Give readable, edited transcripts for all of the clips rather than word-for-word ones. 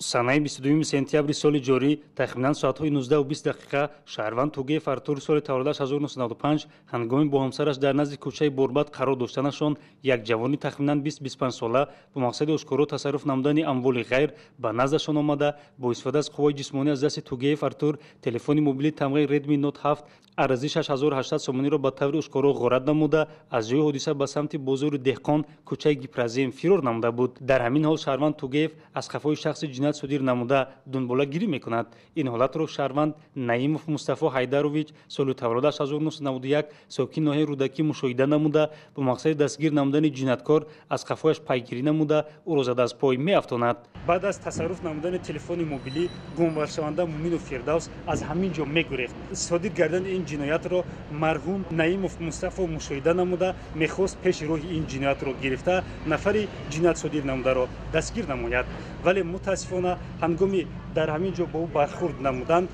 санаи 22 сентябри соли ҷорӣ тахминан соатҳои 19:20 шаҳрванд Тугеев Артур соли таваллудаш 1995 ҳангоми бо ҳамсараш дар назди кӯчаи Борбад қарор доштанашон як ҷавони тахминан 20-25 сола бо мақсади ошкоро тасарруф намудани амволи ғайр ба наздашон омада бо истифода аз қувваи ҷисмонӣ аз дасти Тугеев Артур телефони мобилии тамғаи Redmi Note 7 арзи 6800 сомониро ба таври ошкоро ғорат намуда аз ҷои ҳодиса ба самти бозори Деҳқон кӯчаи Гипразем фирор намуда буд. Дар ҳамин ҳол шаҳрванд Тугеев аз хафои шахси ҷиноят содир намуда дунболагирӣ мекунад. ин ҳолатро шаҳрванд Наимов Мустафо Ҳайдарович соли таваллудаш 1991 сокини ноҳияи Рӯдакӣ мушоҳида намуда бо мақсади дастгир намудани ҷинояткор аз хафояш пайгирӣ намуда ӯро зада аз пой меафтонад. баъд аз тасарруф намудани телефони мобилӣ гумбаршаванда Муминов Фирдавс аз ҳамин ҷо мегурехт. содир гардани ин ҷиноятро марҳум Наимов Мустафо мушоҳида намуда мехост пеши роҳи ин ҷиноятро гирифта нафари ҷиноятсодир намударо дастгир намояд, вале мутаассифона ҳангоми дар ҳамин ҷо бо ӯ бархӯрд намуданд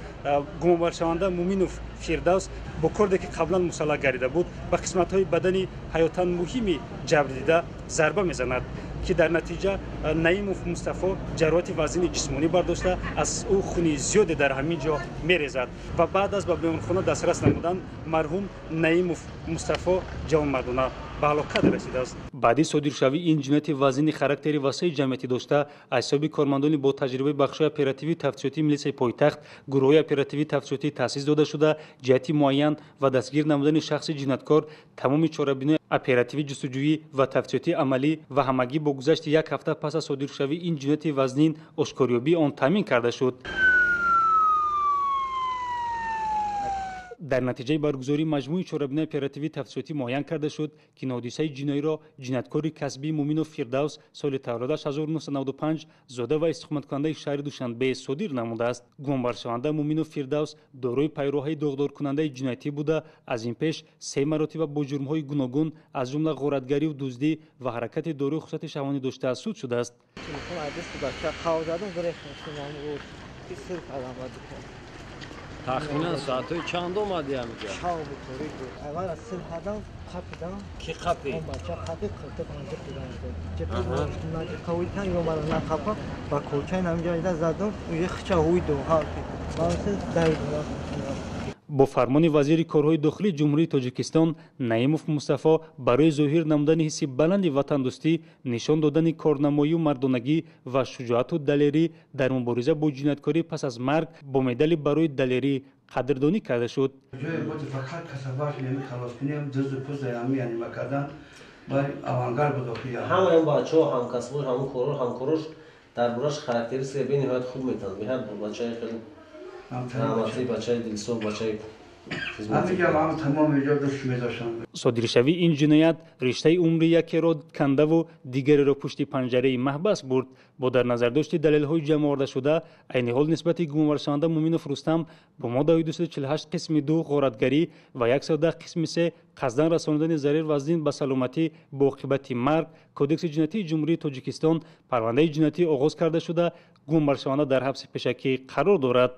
гумонбаршаванда Муминов Фирдавс бо корде ки қаблан мусаллаҳ гардида буд ба қисматҳои бадани ҳаётан муҳими ҷабрдида зарба мезанад ки дар натиҷа Наимов Мустафо ҷароҳати вазъини ҷисмонӣ бардошта аз ӯ хуни зиёде дар ҳамин ҷо мерезад ва баъд аз ба беморхона дастрас намудан марҳум Наимов Мустафо ҷавонмардона ба ҳалокат расидааст. баъди содиршавии ин ҷинояти вазъини характери васеи ҷамъиятӣ дошта аз ҳисоби кормандони бо таҷрибаи бахшҳои оперативии тафтишотии милисияи пойтахт гурӯҳҳои оперативии тафтишотӣ таъсис дода шуда ҷиҳати муайян ва дастгир намудани шахси ҷинояткор тамоми чорабинои оперативии ҷустуҷӯӣ ва тафтишотии амалӣ ва ҳамагӣ бо гузашти як ҳафта пас аз содиршавии ин ҷинояти вазнин ошкориёбии он таъмин карда шуд. дар натиҷаи баргузории маҷмӯи чорабинои оперативии тафтишотӣ муайян карда шуд ки ҳодисаи ҷиноиро ҷинояткори касбии Муминов Фирдавс соли таваллудаш 1995 зода ва истиқоматкунандаи шаҳри Душанбе содир намудааст. гумонбаршаванда Муминов Фирдавс дорои пайроҳаи доғдоркунандаи ҷиноятӣ буда аз ин пеш 3 маротиба бо ҷурмҳои гуногун аз ҷумла ғоратгариву дуздӣ ва ҳаракати дорӯи хусусияти шаҳвонӣ дошта суд шудааст. تخمیناً ساعت‌های چند اومدی همینجا؟ چهار بطوری بود. اول از سر هدام خپیدم. کی خپی؟ اون بچه خپی کرده بانده بودن. جبه ناجی قوی تن یه مال نخپا با کوچه نمیجا ایده زدم و یه خچه هوی دو حال بید. بانسه دردم. бо фармони вазири корҳои дохилии ҷумҳурии Тоҷикистон Наимов Мустафо барои зоҳир намудани ҳисси баланди ватандӯстӣ, нишон додани корнамоию мардонагӣ ва шуҷоату далерӣ дар мубориза бо ҷинояткорӣ пас аз марг бо медали барои далерӣ қадрдонӣ карда шуд. ҳамаи бачаҳо ҳамкасбош ҳамкорош дар борааш характеристика бениҳоят хуб метавонанд. беҳар бачаи хеле рамати бачаи дилсӯз бачаи содиршавии ин ҷиноят риштаи умри якеро кандаву дигареро пушти панҷараи маҳбас бурд. бо дар назардошти далелҳои ҷамъовардашуда айни ҳол нисбати гумонбаршаванда Муминов Рустам бо моддаи 248 қисми 2 ғоратгарӣ ва 110 қисми 3 қасдан расонидани зарер вазнин ба саломатӣ бо оқибати марг кодекси ҷиноятии ҷумҳурии Тоҷикистон парвандаи ҷиноятӣ оғоз карда шуда гумонбаршаванда дар ҳабси пешакӣ қарор дорад.